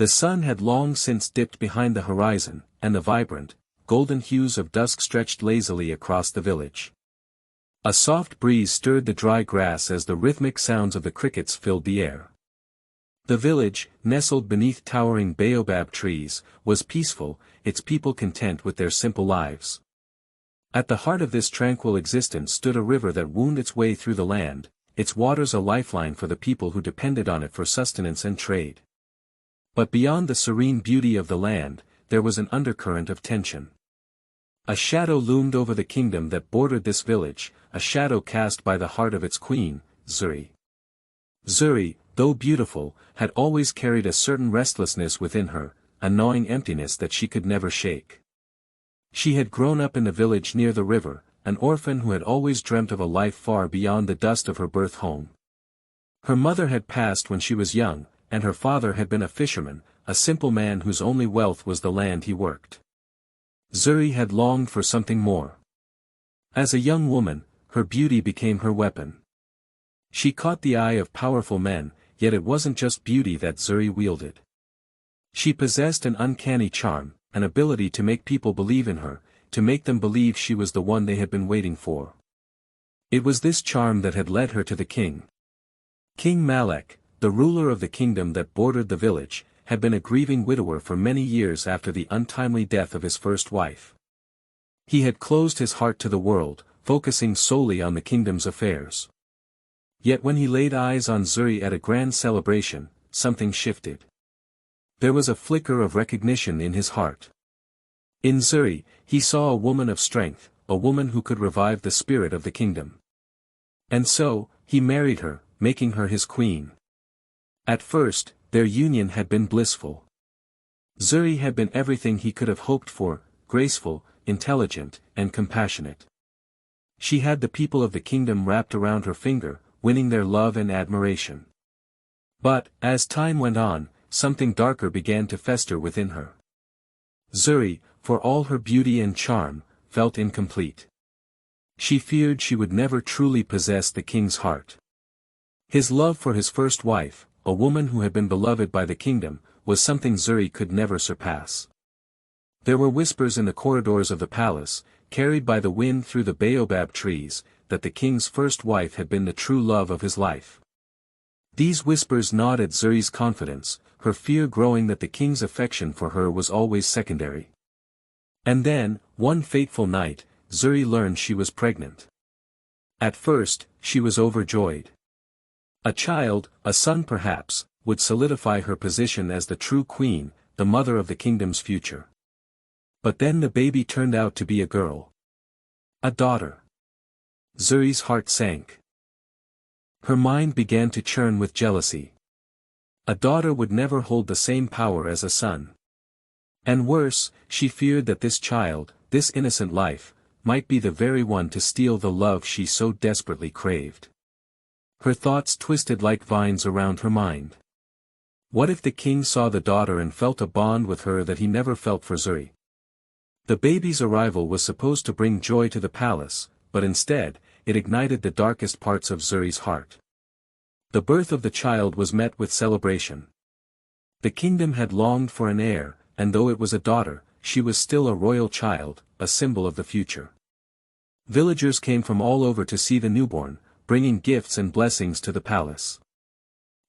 The sun had long since dipped behind the horizon, and the vibrant, golden hues of dusk stretched lazily across the village. A soft breeze stirred the dry grass as the rhythmic sounds of the crickets filled the air. The village, nestled beneath towering baobab trees, was peaceful, its people content with their simple lives. At the heart of this tranquil existence stood a river that wound its way through the land, its waters a lifeline for the people who depended on it for sustenance and trade. But beyond the serene beauty of the land, there was an undercurrent of tension. A shadow loomed over the kingdom that bordered this village, a shadow cast by the heart of its queen, Zuri. Zuri, though beautiful, had always carried a certain restlessness within her, a gnawing emptiness that she could never shake. She had grown up in the village near the river, an orphan who had always dreamt of a life far beyond the dust of her birth home. Her mother had passed when she was young, and her father had been a fisherman, a simple man whose only wealth was the land he worked. Zuri had longed for something more. As a young woman, her beauty became her weapon. She caught the eye of powerful men, yet it wasn't just beauty that Zuri wielded. She possessed an uncanny charm, an ability to make people believe in her, to make them believe she was the one they had been waiting for. It was this charm that had led her to the king. King Malek, the ruler of the kingdom that bordered the village, had been a grieving widower for many years after the untimely death of his first wife. He had closed his heart to the world, focusing solely on the kingdom's affairs. Yet when he laid eyes on Zuri at a grand celebration, something shifted. There was a flicker of recognition in his heart. In Zuri, he saw a woman of strength, a woman who could revive the spirit of the kingdom. And so, he married her, making her his queen. At first, their union had been blissful. Zuri had been everything he could have hoped for, graceful, intelligent, and compassionate. She had the people of the kingdom wrapped around her finger, winning their love and admiration. But, as time went on, something darker began to fester within her. Zuri, for all her beauty and charm, felt incomplete. She feared she would never truly possess the king's heart. His love for his first wife, a woman who had been beloved by the kingdom, was something Zuri could never surpass. There were whispers in the corridors of the palace, carried by the wind through the baobab trees, that the king's first wife had been the true love of his life. These whispers gnawed at Zuri's confidence, her fear growing that the king's affection for her was always secondary. And then, one fateful night, Zuri learned she was pregnant. At first, she was overjoyed. A child, a son perhaps, would solidify her position as the true queen, the mother of the kingdom's future. But then the baby turned out to be a girl. A daughter. Zuri's heart sank. Her mind began to churn with jealousy. A daughter would never hold the same power as a son. And worse, she feared that this child, this innocent life, might be the very one to steal the love she so desperately craved. Her thoughts twisted like vines around her mind. What if the king saw the daughter and felt a bond with her that he never felt for Zuri? The baby's arrival was supposed to bring joy to the palace, but instead, it ignited the darkest parts of Zuri's heart. The birth of the child was met with celebration. The kingdom had longed for an heir, and though it was a daughter, she was still a royal child, a symbol of the future. Villagers came from all over to see the newborn, bringing gifts and blessings to the palace.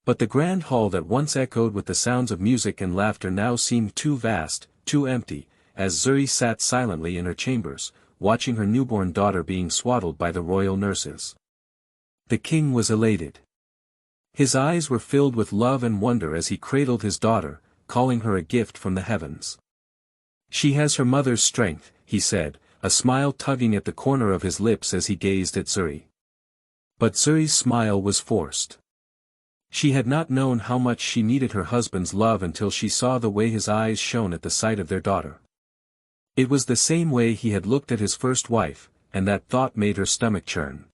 But the grand hall that once echoed with the sounds of music and laughter now seemed too vast, too empty, as Zuri sat silently in her chambers, watching her newborn daughter being swaddled by the royal nurses. The king was elated. His eyes were filled with love and wonder as he cradled his daughter, calling her a gift from the heavens. "She has her mother's strength," he said, a smile tugging at the corner of his lips as he gazed at Zuri. But Zuri's smile was forced. She had not known how much she needed her husband's love until she saw the way his eyes shone at the sight of their daughter. It was the same way he had looked at his first wife, and that thought made her stomach churn.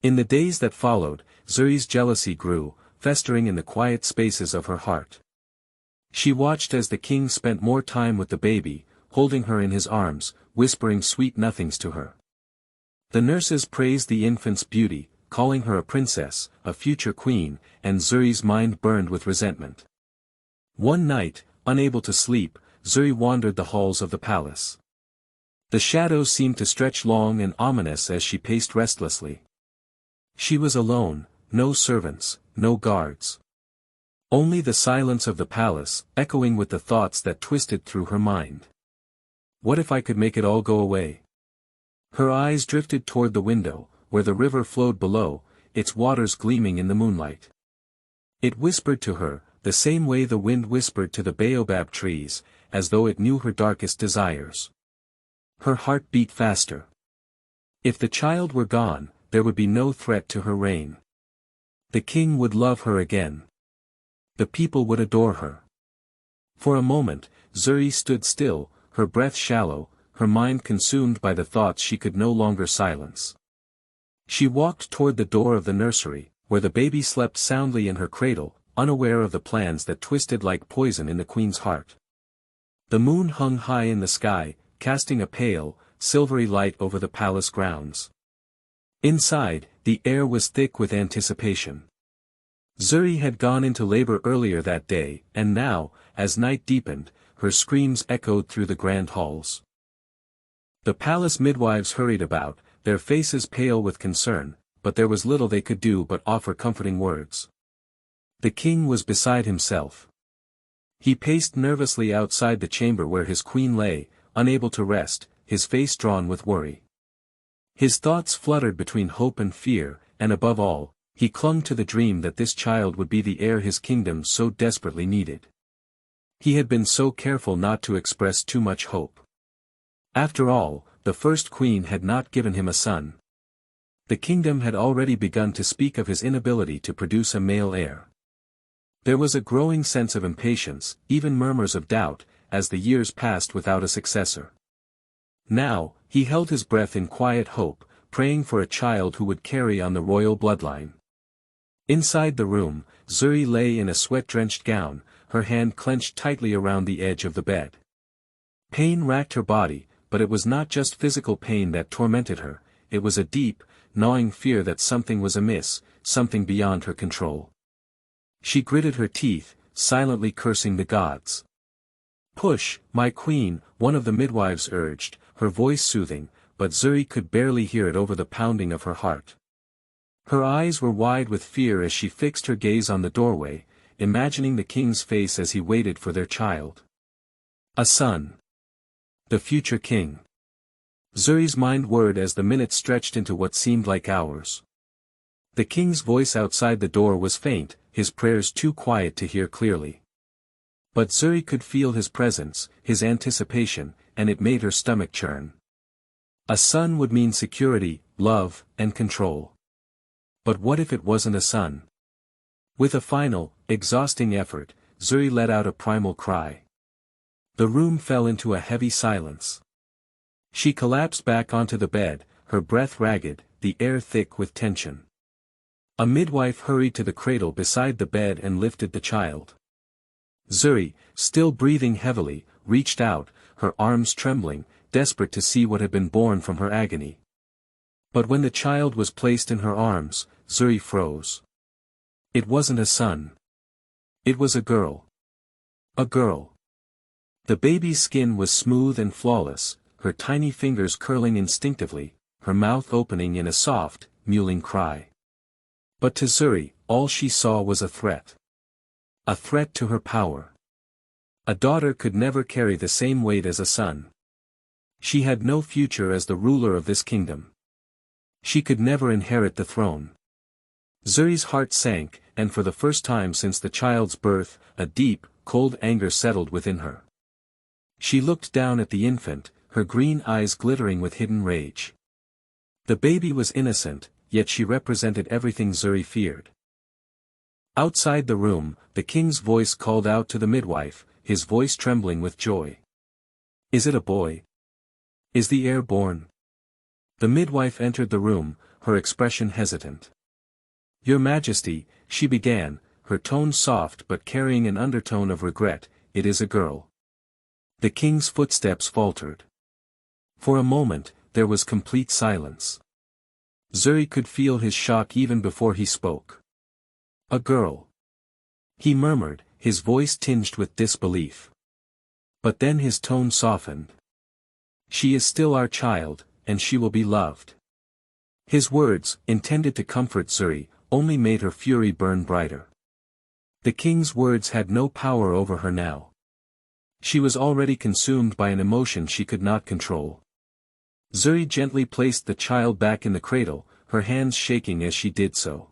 In the days that followed, Zuri's jealousy grew, festering in the quiet spaces of her heart. She watched as the king spent more time with the baby, holding her in his arms, whispering sweet nothings to her. The nurses praised the infant's beauty, calling her a princess, a future queen, and Zuri's mind burned with resentment. One night, unable to sleep, Zuri wandered the halls of the palace. The shadows seemed to stretch long and ominous as she paced restlessly. She was alone, no servants, no guards. Only the silence of the palace, echoing with the thoughts that twisted through her mind. What if I could make it all go away? Her eyes drifted toward the window, where the river flowed below, its waters gleaming in the moonlight. It whispered to her, the same way the wind whispered to the baobab trees, as though it knew her darkest desires. Her heart beat faster. If the child were gone, there would be no threat to her reign. The king would love her again. The people would adore her. For a moment, Zuri stood still, her breath shallow, her mind consumed by the thoughts she could no longer silence. She walked toward the door of the nursery, where the baby slept soundly in her cradle, unaware of the plans that twisted like poison in the queen's heart. The moon hung high in the sky, casting a pale, silvery light over the palace grounds. Inside, the air was thick with anticipation. Zuri had gone into labor earlier that day, and now, as night deepened, her screams echoed through the grand halls. The palace midwives hurried about, their faces pale with concern, but there was little they could do but offer comforting words. The king was beside himself. He paced nervously outside the chamber where his queen lay, unable to rest, his face drawn with worry. His thoughts fluttered between hope and fear, and above all, he clung to the dream that this child would be the heir his kingdom so desperately needed. He had been so careful not to express too much hope. After all, the first queen had not given him a son. The kingdom had already begun to speak of his inability to produce a male heir. There was a growing sense of impatience, even murmurs of doubt, as the years passed without a successor. Now, he held his breath in quiet hope, praying for a child who would carry on the royal bloodline. Inside the room, Zuri lay in a sweat-drenched gown, her hand clenched tightly around the edge of the bed. Pain racked her body, but it was not just physical pain that tormented her, it was a deep, gnawing fear that something was amiss, something beyond her control. She gritted her teeth, silently cursing the gods. "Push, my queen," one of the midwives urged, her voice soothing, but Zuri could barely hear it over the pounding of her heart. Her eyes were wide with fear as she fixed her gaze on the doorway, imagining the king's face as he waited for their child. A son. The future king. Zuri's mind whirred as the minutes stretched into what seemed like hours. The king's voice outside the door was faint, his prayers too quiet to hear clearly. But Zuri could feel his presence, his anticipation, and it made her stomach churn. A son would mean security, love, and control. But what if it wasn't a son? With a final, exhausting effort, Zuri let out a primal cry. The room fell into a heavy silence. She collapsed back onto the bed, her breath ragged, the air thick with tension. A midwife hurried to the cradle beside the bed and lifted the child. Zuri, still breathing heavily, reached out, her arms trembling, desperate to see what had been born from her agony. But when the child was placed in her arms, Zuri froze. It wasn't a son. It was a girl. A girl. The baby's skin was smooth and flawless, her tiny fingers curling instinctively, her mouth opening in a soft, mewling cry. But to Zuri, all she saw was a threat. A threat to her power. A daughter could never carry the same weight as a son. She had no future as the ruler of this kingdom. She could never inherit the throne. Zuri's heart sank, and for the first time since the child's birth, a deep, cold anger settled within her. She looked down at the infant, her green eyes glittering with hidden rage. The baby was innocent, yet she represented everything Zuri feared. Outside the room, the king's voice called out to the midwife, his voice trembling with joy. "Is it a boy? Is the heir born?" The midwife entered the room, her expression hesitant. "Your Majesty," she began, her tone soft but carrying an undertone of regret, "it is a girl." The king's footsteps faltered. For a moment, there was complete silence. Zuri could feel his shock even before he spoke. "A girl," he murmured, his voice tinged with disbelief. But then his tone softened. "She is still our child, and she will be loved." His words, intended to comfort Zuri, only made her fury burn brighter. The king's words had no power over her now. She was already consumed by an emotion she could not control. Zuri gently placed the child back in the cradle, her hands shaking as she did so.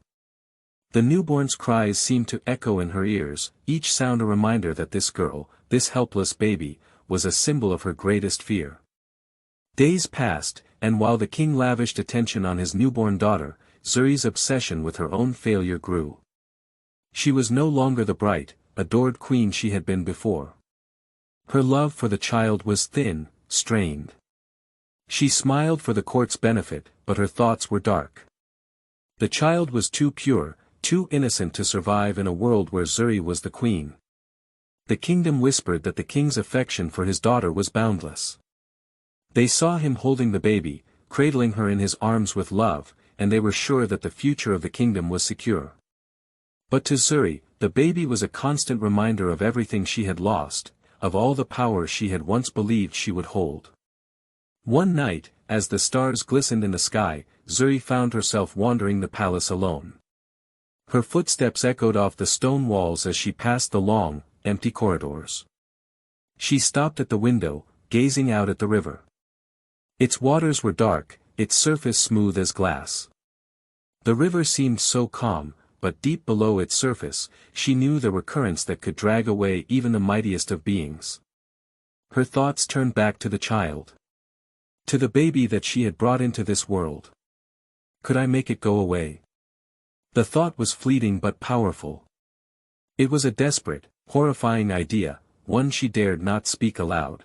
The newborn's cries seemed to echo in her ears, each sound a reminder that this girl, this helpless baby, was a symbol of her greatest fear. Days passed, and while the king lavished attention on his newborn daughter, Zuri's obsession with her own failure grew. She was no longer the bright, adored queen she had been before. Her love for the child was thin, strained. She smiled for the court's benefit, but her thoughts were dark. The child was too pure, too innocent to survive in a world where Zuri was the queen. The kingdom whispered that the king's affection for his daughter was boundless. They saw him holding the baby, cradling her in his arms with love, and they were sure that the future of the kingdom was secure. But to Zuri, the baby was a constant reminder of everything she had lost, of all the power she had once believed she would hold. One night, as the stars glistened in the sky, Zuri found herself wandering the palace alone. Her footsteps echoed off the stone walls as she passed the long, empty corridors. She stopped at the window, gazing out at the river. Its waters were dark, its surface smooth as glass. The river seemed so calm, but deep below its surface, she knew there were currents that could drag away even the mightiest of beings. Her thoughts turned back to the child. To the baby that she had brought into this world. Could I make it go away? The thought was fleeting but powerful. It was a desperate, horrifying idea, one she dared not speak aloud.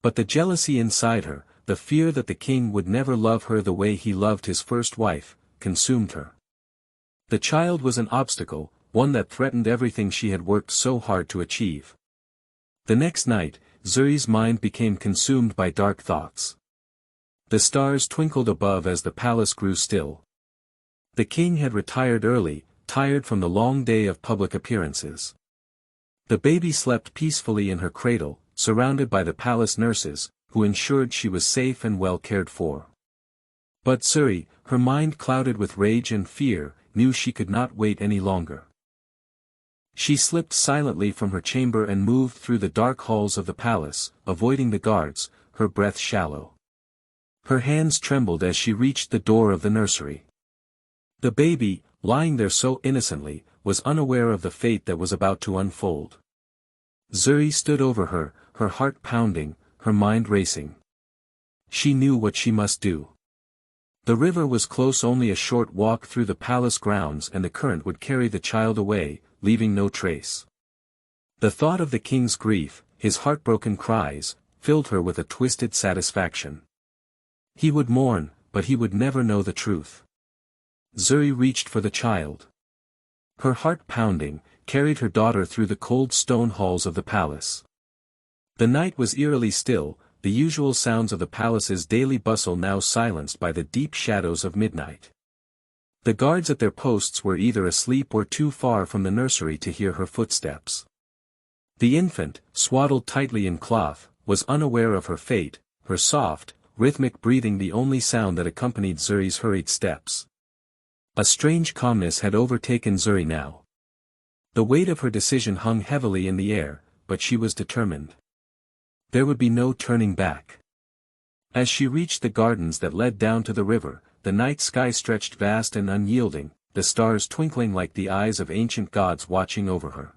But the jealousy inside her, the fear that the king would never love her the way he loved his first wife, consumed her. The child was an obstacle, one that threatened everything she had worked so hard to achieve. The next night, Zuri's mind became consumed by dark thoughts. The stars twinkled above as the palace grew still. The king had retired early, tired from the long day of public appearances. The baby slept peacefully in her cradle, surrounded by the palace nurses, who ensured she was safe and well cared for. But Zuri, her mind clouded with rage and fear, knew she could not wait any longer. She slipped silently from her chamber and moved through the dark halls of the palace, avoiding the guards, her breath shallow. Her hands trembled as she reached the door of the nursery. The baby, lying there so innocently, was unaware of the fate that was about to unfold. Zuri stood over her, her heart pounding, her mind racing. She knew what she must do. The river was close, only a short walk through the palace grounds, and the current would carry the child away, leaving no trace. The thought of the king's grief, his heartbroken cries, filled her with a twisted satisfaction. He would mourn, but he would never know the truth. Zuri reached for the child. Her heart pounding, carried her daughter through the cold stone halls of the palace. The night was eerily still, the usual sounds of the palace's daily bustle now silenced by the deep shadows of midnight. The guards at their posts were either asleep or too far from the nursery to hear her footsteps. The infant, swaddled tightly in cloth, was unaware of her fate, her soft, rhythmic breathing the only sound that accompanied Zuri's hurried steps. A strange calmness had overtaken Zuri now. The weight of her decision hung heavily in the air, but she was determined. There would be no turning back. As she reached the gardens that led down to the river, the night sky stretched vast and unyielding, the stars twinkling like the eyes of ancient gods watching over her.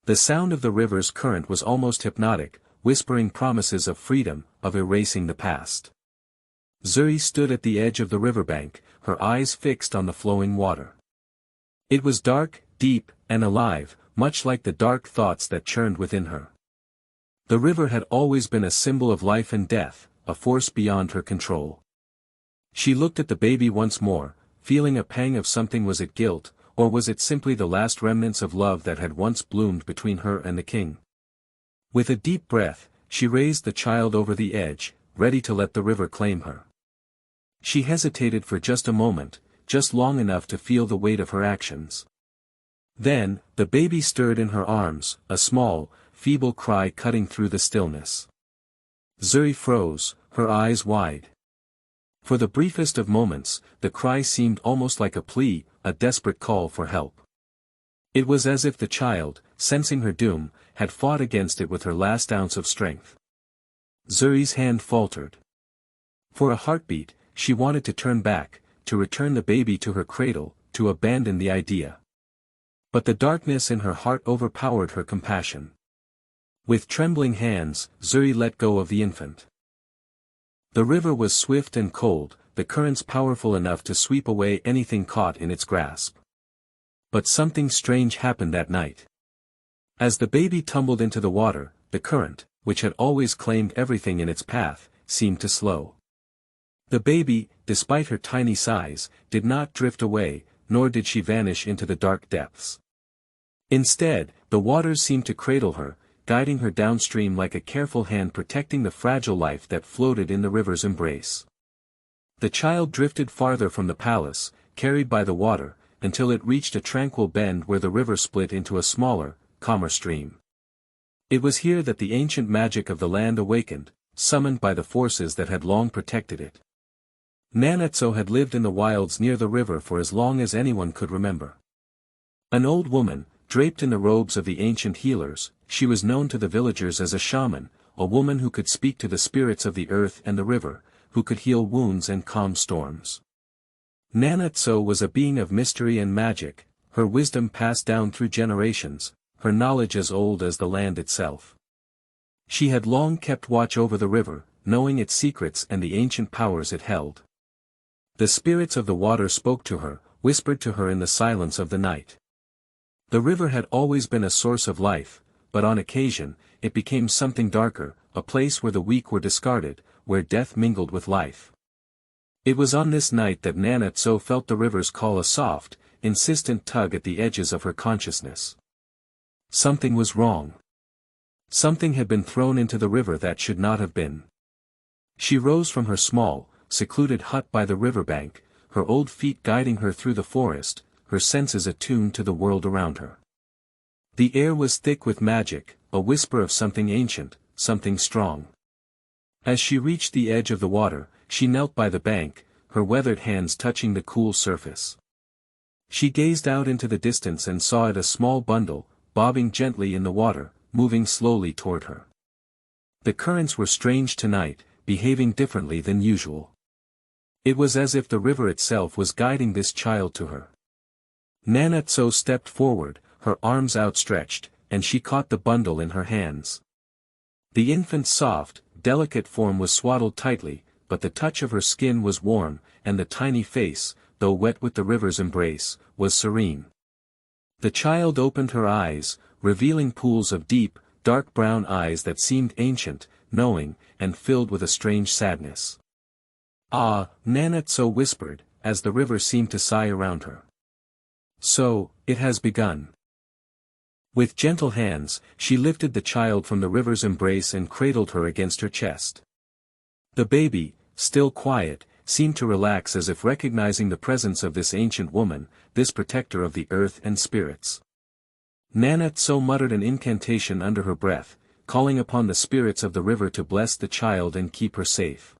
The sound of the river's current was almost hypnotic, whispering promises of freedom, of erasing the past. Zuri stood at the edge of the riverbank, her eyes fixed on the flowing water. It was dark, deep, and alive, much like the dark thoughts that churned within her. The river had always been a symbol of life and death, a force beyond her control. She looked at the baby once more, feeling a pang of something. Was it guilt, or was it simply the last remnants of love that had once bloomed between her and the king? With a deep breath, she raised the child over the edge, ready to let the river claim her. She hesitated for just a moment, just long enough to feel the weight of her actions. Then, the baby stirred in her arms, a small, feeble cry cutting through the stillness. Zuri froze, her eyes wide. For the briefest of moments, the cry seemed almost like a plea, a desperate call for help. It was as if the child, sensing her doom, had fought against it with her last ounce of strength. Zuri's hand faltered. For a heartbeat, she wanted to turn back, to return the baby to her cradle, to abandon the idea. But the darkness in her heart overpowered her compassion. With trembling hands, Zuri let go of the infant. The river was swift and cold, the currents powerful enough to sweep away anything caught in its grasp. But something strange happened that night. As the baby tumbled into the water, the current, which had always claimed everything in its path, seemed to slow. The baby, despite her tiny size, did not drift away, nor did she vanish into the dark depths. Instead, the waters seemed to cradle her, guiding her downstream like a careful hand protecting the fragile life that floated in the river's embrace. The child drifted farther from the palace, carried by the water, until it reached a tranquil bend where the river split into a smaller, calmer stream. It was here that the ancient magic of the land awakened, summoned by the forces that had long protected it. Nanetsu had lived in the wilds near the river for as long as anyone could remember. An old woman, draped in the robes of the ancient healers, she was known to the villagers as a shaman, a woman who could speak to the spirits of the earth and the river, who could heal wounds and calm storms. Nanetsu was a being of mystery and magic, her wisdom passed down through generations, her knowledge as old as the land itself. She had long kept watch over the river, knowing its secrets and the ancient powers it held. The spirits of the water spoke to her, whispered to her in the silence of the night. The river had always been a source of life, but on occasion, it became something darker, a place where the weak were discarded, where death mingled with life. It was on this night that Nanetsu felt the river's call, a soft, insistent tug at the edges of her consciousness. Something was wrong. Something had been thrown into the river that should not have been. She rose from her small, secluded hut by the riverbank, her old feet guiding her through the forest, her senses attuned to the world around her. The air was thick with magic, a whisper of something ancient, something strong. As she reached the edge of the water, she knelt by the bank, her weathered hands touching the cool surface. She gazed out into the distance and saw it, a small bundle, bobbing gently in the water, moving slowly toward her. The currents were strange tonight, behaving differently than usual. It was as if the river itself was guiding this child to her. Nanetsu stepped forward, her arms outstretched, and she caught the bundle in her hands. The infant's soft, delicate form was swaddled tightly, but the touch of her skin was warm, and the tiny face, though wet with the river's embrace, was serene. The child opened her eyes, revealing pools of deep, dark brown eyes that seemed ancient, knowing, and filled with a strange sadness. "Ah," Nanetsu whispered, as the river seemed to sigh around her. "So, it has begun." With gentle hands, she lifted the child from the river's embrace and cradled her against her chest. The baby, still quiet, seemed to relax as if recognizing the presence of this ancient woman, this protector of the earth and spirits. Nanetsu muttered an incantation under her breath, calling upon the spirits of the river to bless the child and keep her safe.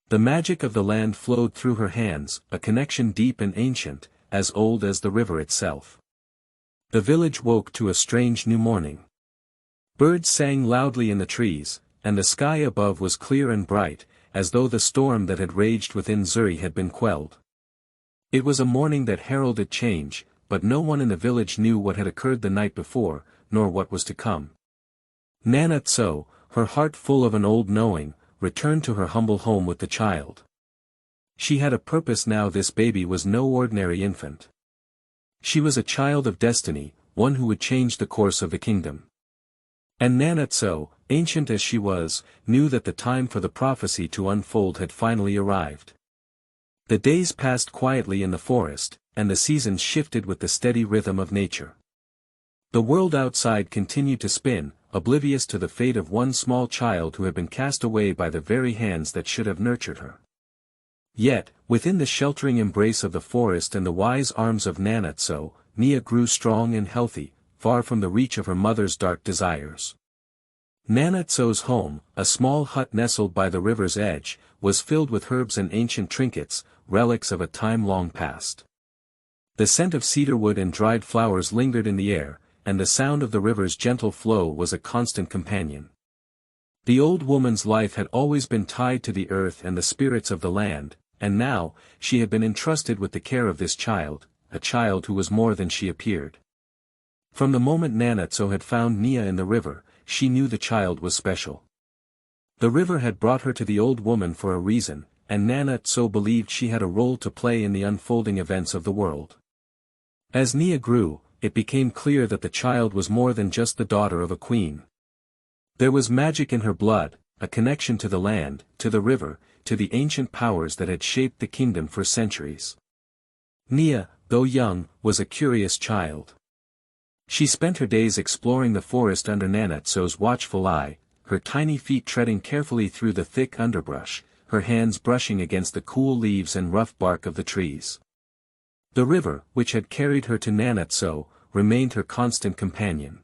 The magic of the land flowed through her hands, a connection deep and ancient, as old as the river itself. The village woke to a strange new morning. Birds sang loudly in the trees, and the sky above was clear and bright, as though the storm that had raged within Zuri had been quelled. It was a morning that heralded change, but no one in the village knew what had occurred the night before, nor what was to come. Nanetsu, her heart full of an old knowing, returned to her humble home with the child. She had a purpose now. This baby was no ordinary infant. She was a child of destiny, one who would change the course of the kingdom. And Nanetsu, ancient as she was, knew that the time for the prophecy to unfold had finally arrived. The days passed quietly in the forest, and the seasons shifted with the steady rhythm of nature. The world outside continued to spin, oblivious to the fate of one small child who had been cast away by the very hands that should have nurtured her. Yet, within the sheltering embrace of the forest and the wise arms of Nanetsu, Nia grew strong and healthy, far from the reach of her mother's dark desires. Nanatso's home, a small hut nestled by the river's edge, was filled with herbs and ancient trinkets, relics of a time long past. The scent of cedarwood and dried flowers lingered in the air, and the sound of the river's gentle flow was a constant companion. The old woman's life had always been tied to the earth and the spirits of the land, and now, she had been entrusted with the care of this child, a child who was more than she appeared. From the moment Nanatso had found Nia in the river, she knew the child was special. The river had brought her to the old woman for a reason, and Nanatso believed she had a role to play in the unfolding events of the world. As Nia grew, it became clear that the child was more than just the daughter of a queen. There was magic in her blood, a connection to the land, to the river, to the ancient powers that had shaped the kingdom for centuries. Nia, though young, was a curious child. She spent her days exploring the forest under Nanatso's watchful eye, her tiny feet treading carefully through the thick underbrush, her hands brushing against the cool leaves and rough bark of the trees. The river, which had carried her to Nanatso, remained her constant companion.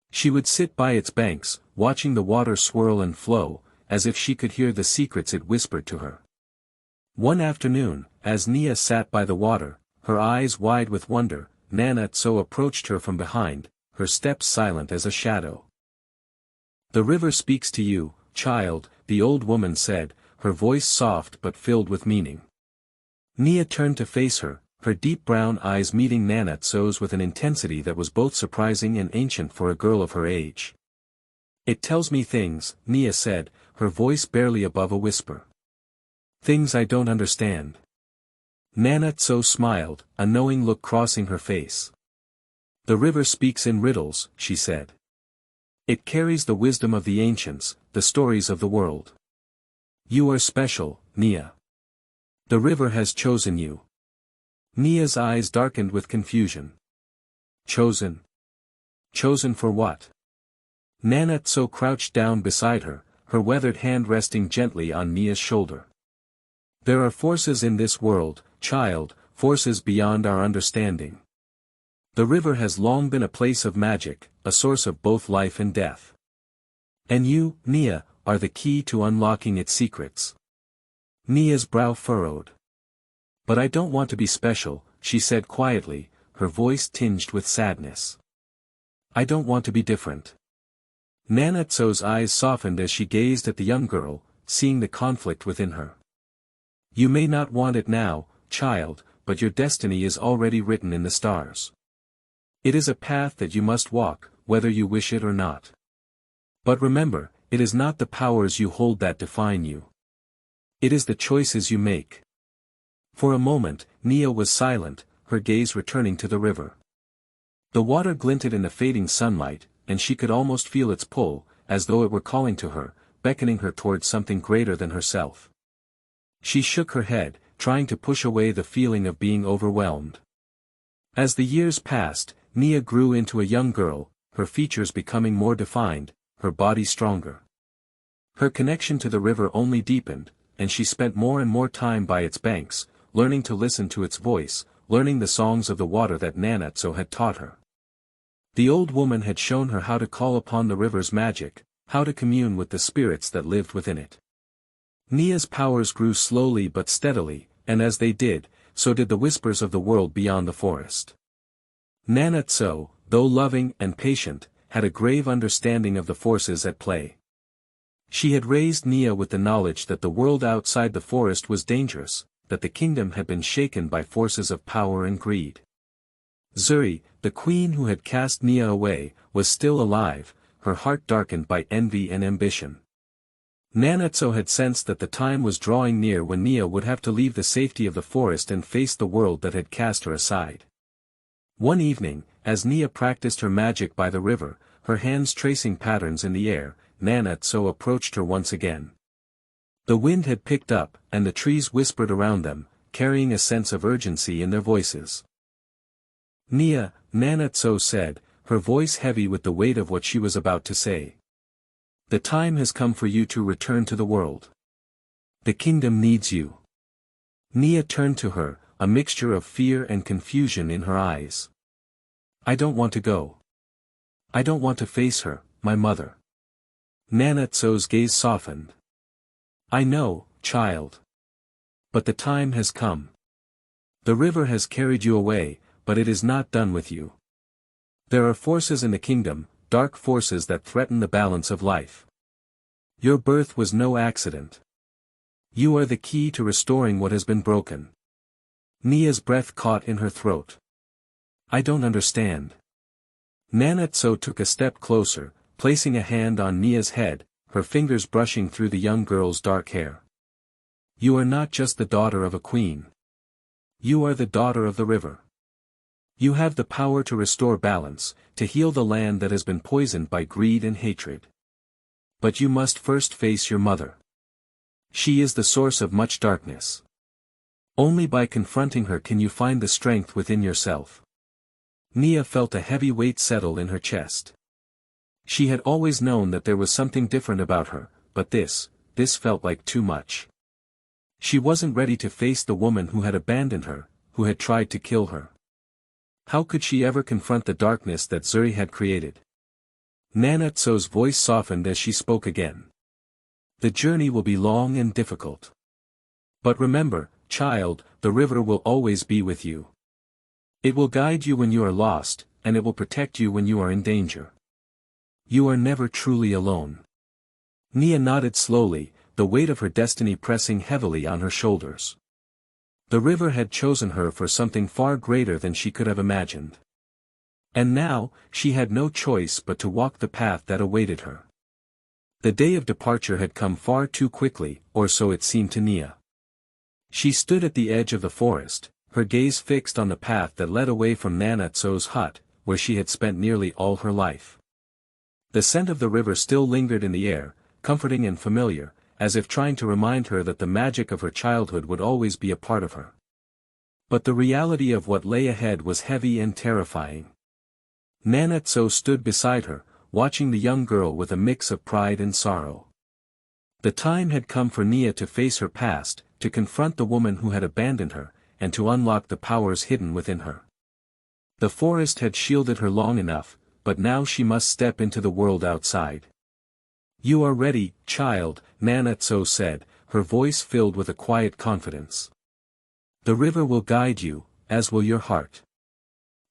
She would sit by its banks, watching the water swirl and flow, as if she could hear the secrets it whispered to her. One afternoon, as Nia sat by the water, her eyes wide with wonder, Nanatso approached her from behind, her steps silent as a shadow. "The river speaks to you, child," the old woman said, her voice soft but filled with meaning. Nia turned to face her, her deep brown eyes meeting Nanatso's with an intensity that was both surprising and ancient for a girl of her age. "It tells me things," Nia said, her voice barely above a whisper. "Things I don't understand." Nanatso smiled, a knowing look crossing her face. "The river speaks in riddles," she said. "It carries the wisdom of the ancients, the stories of the world. You are special, Nia. The river has chosen you." Nia's eyes darkened with confusion. "Chosen? Chosen for what?" Nanatso crouched down beside her, her weathered hand resting gently on Nia's shoulder. "There are forces in this world, child, forces beyond our understanding. The river has long been a place of magic, a source of both life and death. And you, Nia, are the key to unlocking its secrets." Nia's brow furrowed. "But I don't want to be special," she said quietly, her voice tinged with sadness. "I don't want to be different." Nanatso's eyes softened as she gazed at the young girl, seeing the conflict within her. "You may not want it now, child, but your destiny is already written in the stars. It is a path that you must walk, whether you wish it or not. But remember, it is not the powers you hold that define you. It is the choices you make." For a moment, Nia was silent, her gaze returning to the river. The water glinted in the fading sunlight, and she could almost feel its pull, as though it were calling to her, beckoning her towards something greater than herself. She shook her head, trying to push away the feeling of being overwhelmed. As the years passed, Nia grew into a young girl, her features becoming more defined, her body stronger. Her connection to the river only deepened, and she spent more and more time by its banks, learning to listen to its voice, learning the songs of the water that Nanatso had taught her. The old woman had shown her how to call upon the river's magic, how to commune with the spirits that lived within it. Nia's powers grew slowly but steadily, and as they did, so did the whispers of the world beyond the forest. Nanatso, though loving and patient, had a grave understanding of the forces at play. She had raised Nia with the knowledge that the world outside the forest was dangerous, that the kingdom had been shaken by forces of power and greed. Zuri, the queen who had cast Nia away, was still alive, her heart darkened by envy and ambition. Nanatso had sensed that the time was drawing near when Nia would have to leave the safety of the forest and face the world that had cast her aside. One evening, as Nia practiced her magic by the river, her hands tracing patterns in the air, Nanatso approached her once again. The wind had picked up, and the trees whispered around them, carrying a sense of urgency in their voices. "Nia," Nanatso said, her voice heavy with the weight of what she was about to say. "The time has come for you to return to the world. The kingdom needs you." Nia turned to her, a mixture of fear and confusion in her eyes. I don't want to go. I don't want to face her, my mother. Nanetso's gaze softened. I know, child. But the time has come. The river has carried you away, but it is not done with you. There are forces in the kingdom, dark forces that threaten the balance of life. Your birth was no accident. You are the key to restoring what has been broken. Nia's breath caught in her throat. I don't understand. Nanetso took a step closer, placing a hand on Nia's head, her fingers brushing through the young girl's dark hair. You are not just the daughter of a queen. You are the daughter of the river. You have the power to restore balance, to heal the land that has been poisoned by greed and hatred. But you must first face your mother. She is the source of much darkness. Only by confronting her can you find the strength within yourself. Nia felt a heavy weight settle in her chest. She had always known that there was something different about her, but this felt like too much. She wasn't ready to face the woman who had abandoned her, who had tried to kill her. How could she ever confront the darkness that Zuri had created? Nanetso's voice softened as she spoke again. The journey will be long and difficult. But remember, child, the river will always be with you. It will guide you when you are lost, and it will protect you when you are in danger. You are never truly alone. Nia nodded slowly, the weight of her destiny pressing heavily on her shoulders. The river had chosen her for something far greater than she could have imagined. And now, she had no choice but to walk the path that awaited her. The day of departure had come far too quickly, or so it seemed to Nia. She stood at the edge of the forest, her gaze fixed on the path that led away from Nanetso's hut, where she had spent nearly all her life. The scent of the river still lingered in the air, comforting and familiar, as if trying to remind her that the magic of her childhood would always be a part of her. But the reality of what lay ahead was heavy and terrifying. Nanetso stood beside her, watching the young girl with a mix of pride and sorrow. The time had come for Nia to face her past, to confront the woman who had abandoned her, and to unlock the powers hidden within her. The forest had shielded her long enough, but now she must step into the world outside. You are ready, child, Nanetso said, her voice filled with a quiet confidence. The river will guide you, as will your heart.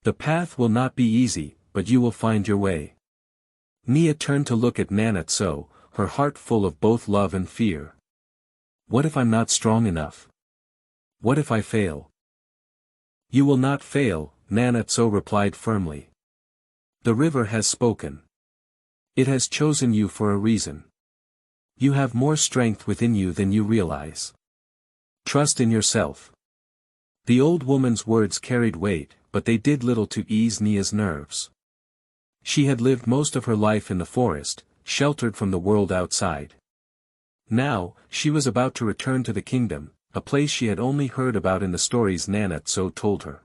The path will not be easy, but you will find your way. Nia turned to look at Nanetso, her heart full of both love and fear. What if I'm not strong enough? What if I fail? You will not fail, Nanetso replied firmly. The river has spoken. It has chosen you for a reason. You have more strength within you than you realize. Trust in yourself. The old woman's words carried weight, but they did little to ease Nia's nerves. She had lived most of her life in the forest, sheltered from the world outside. Now, she was about to return to the kingdom, a place she had only heard about in the stories Nanetso told her.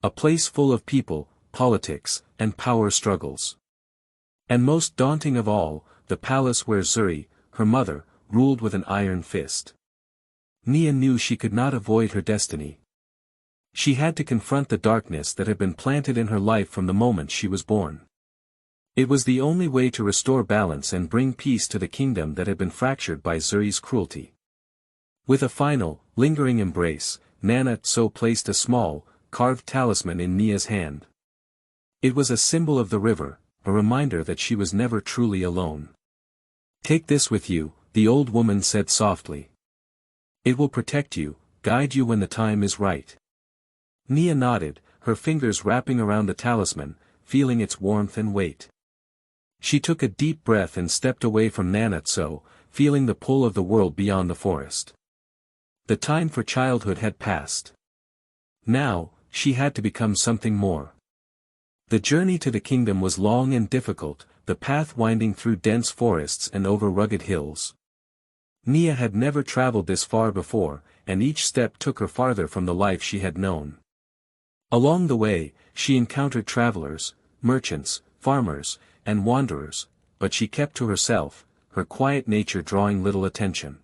A place full of people, politics, and power struggles. And most daunting of all, the palace where Zuri, her mother, ruled with an iron fist. Nia knew she could not avoid her destiny. She had to confront the darkness that had been planted in her life from the moment she was born. It was the only way to restore balance and bring peace to the kingdom that had been fractured by Zuri's cruelty. With a final, lingering embrace, Nanetso placed a small, carved talisman in Nia's hand. It was a symbol of the river, a reminder that she was never truly alone. Take this with you, the old woman said softly. It will protect you, guide you when the time is right. Nia nodded, her fingers wrapping around the talisman, feeling its warmth and weight. She took a deep breath and stepped away from Nanetso, feeling the pull of the world beyond the forest. The time for childhood had passed. Now, she had to become something more. The journey to the kingdom was long and difficult, the path winding through dense forests and over rugged hills. Nia had never traveled this far before, and each step took her farther from the life she had known. Along the way, she encountered travelers, merchants, farmers, and wanderers, but she kept to herself, her quiet nature drawing little attention.